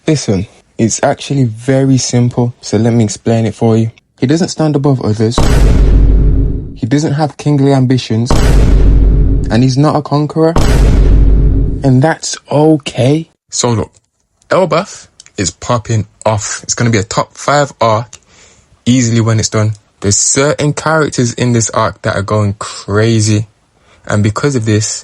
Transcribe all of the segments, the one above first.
Listen, it's actually very simple, so let me explain it for you. He doesn't stand above others. He doesn't have kingly ambitions. And he's not a conqueror. And that's okay. So look, Elbaph is popping off. It's going to be a top 5 arc easily when it's done. There's certain characters in this arc that are going crazy. And because of this,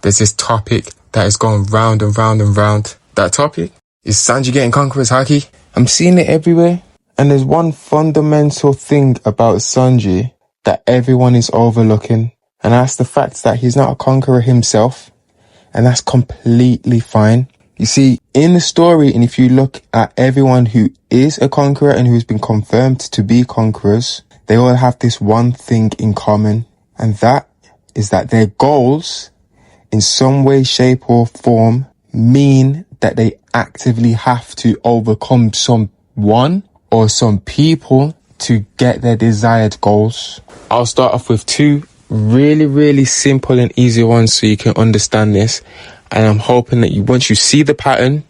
there's this topic that is going round and round and round. That topic is Sanji getting Conqueror's Haki. I'm seeing it everywhere. And there's one fundamental thing about Sanji that everyone is overlooking. And that's the fact that he's not a conqueror himself. And that's completely fine. You see, in the story, and if you look at everyone who is a conqueror and who's been confirmed to be conquerors, they all have this one thing in common. And that is that their goals, in some way, shape or form, mean that they actively have to overcome someone or some people to get their desired goals. I'll start off with 2 really simple and easy ones so you can understand this. And I'm hoping that once you see the pattern,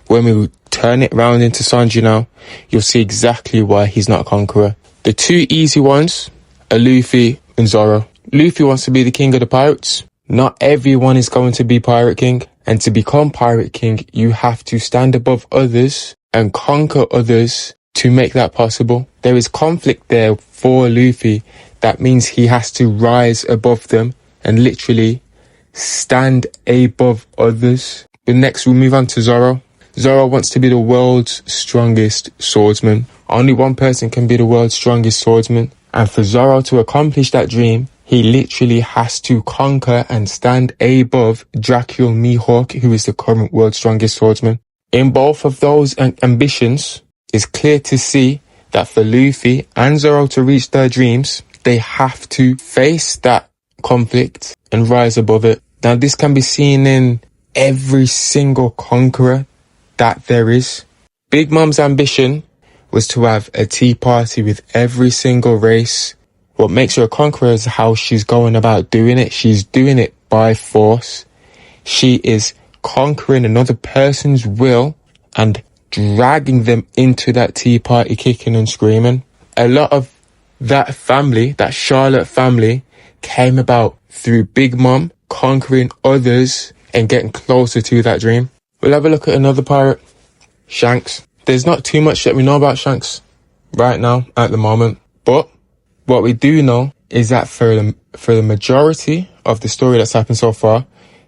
when we turn it round into Sanji now, you'll see exactly why he's not a conqueror. The 2 easy ones are Luffy and Zoro. Luffy wants to be the king of the pirates. Not everyone is going to be Pirate King. And to become Pirate King, you have to stand above others and conquer others to make that possible. There is conflict there for Luffy. That means he has to rise above them and literally stand above others. But next we'll move on to Zoro. Zoro wants to be the world's strongest swordsman. Only one person can be the world's strongest swordsman. And for Zoro to accomplish that dream, he literally has to conquer and stand above Dracula Mihawk, who is the current world's strongest swordsman. In both of those ambitions, it's clear to see that for Luffy and Zoro to reach their dreams, they have to face that conflict and rise above it. Now, this can be seen in every single conqueror that there is. Big Mom's ambition was to have a tea party with every single race. What makes her a conqueror is how she's going about doing it. She's doing it by force. She is conquering another person's will and dragging them into that tea party, kicking and screaming. A lot of that family, that Charlotte family, came about through Big Mom conquering others and getting closer to that dream. We'll have a look at another pirate, Shanks. There's not too much that we know about Shanks right now at the moment, but what we do know is that for the majority of the story that's happened so far,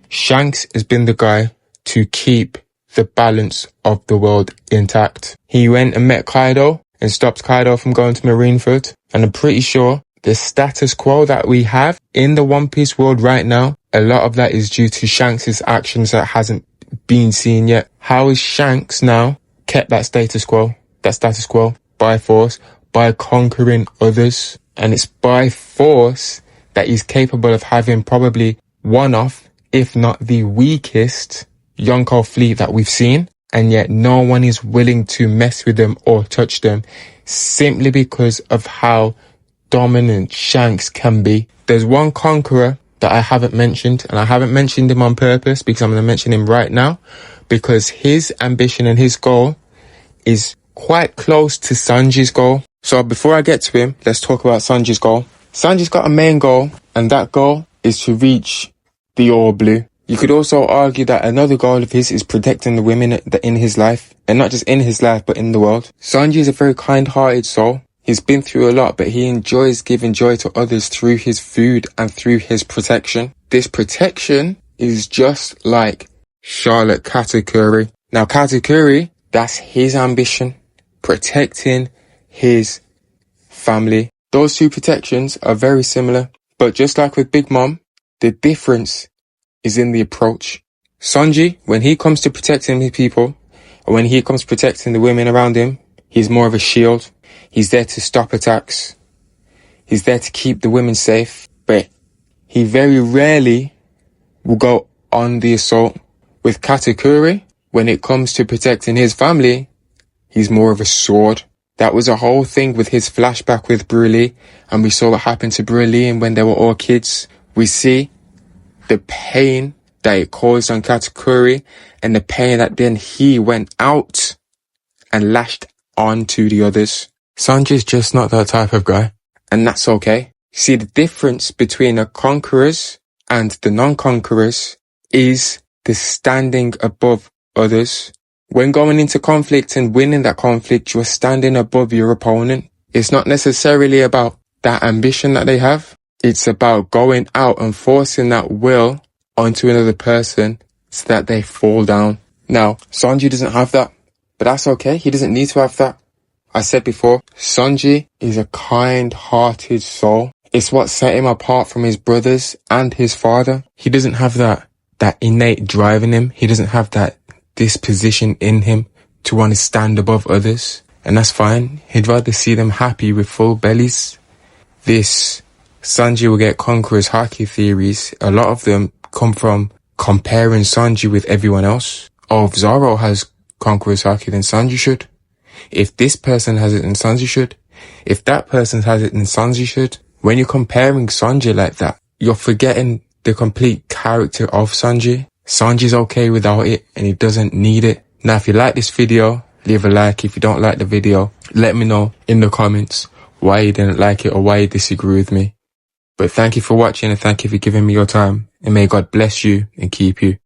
Shanks has been the guy to keep the balance of the world intact. He went and met Kaido and stopped Kaido from going to Marineford. And I'm pretty sure the status quo that we have in the One Piece world right now, a lot of that is due to Shanks' actions that hasn't been seen yet. How is Shanks now kept that status quo? By force, by conquering others. And it's by force that he's capable of having probably one of, if not the weakest, Yonko fleet that we've seen. And yet no one is willing to mess with them or touch them simply because of how dominant Shanks can be. There's one conqueror that I haven't mentioned, and I haven't mentioned him on purpose because I'm going to mention him right now because his ambition and his goal is quite close to Sanji's goal. So before I get to him, let's talk about Sanji's goal. Sanji's got a main goal, and that goal is to reach the All Blue. You could also argue that another goal of his is protecting the women in his life, and not just in his life, but in the world. Sanji is a very kind-hearted soul. He's been through a lot, but he enjoys giving joy to others through his food and through his protection. This protection is just like Charlotte Katakuri. Now, Katakuri, that's his ambition, protecting his family. Those two protections are very similar, but just like with Big Mom, the difference is in the approach. Sanji, when he comes to protecting his people, or when he comes to protecting the women around him, he's more of a shield. He's there to stop attacks. He's there to keep the women safe, but he very rarely will go on the assault. With Katakuri, when it comes to protecting his family, he's more of a sword. That was a whole thing with his flashback with Broly, and we saw what happened to Broly and when they were all kids. We see the pain that it caused on Katakuri, and the pain that then he went out and lashed onto the others. Sanji's just not that type of guy, and that's okay. See, the difference between the conquerors and the non-conquerors is the standing above others. When going into conflict and winning that conflict, you're standing above your opponent. It's not necessarily about that ambition that they have. It's about going out and forcing that will onto another person so that they fall down. Now, Sanji doesn't have that, but that's okay. He doesn't need to have that. I said before, Sanji is a kind-hearted soul. It's what set him apart from his brothers and his father. He doesn't have that innate drive in him. He doesn't have that disposition in him to want to stand above others. And that's fine. He'd rather see them happy with full bellies. This Sanji will get Conqueror's Haki theories. A lot of them come from comparing Sanji with everyone else. Oh, if Zoro has Conqueror's Haki, then Sanji should. If this person has it, then Sanji should. If that person has it, then Sanji should. When you're comparing Sanji like that, you're forgetting the complete character of Sanji. Sanji's okay without it, and he doesn't need it. Now, if you like this video, leave a like. If you don't like the video, let me know in the comments why you didn't like it or why you disagree with me. But thank you for watching, and thank you for giving me your time. And may God bless you and keep you.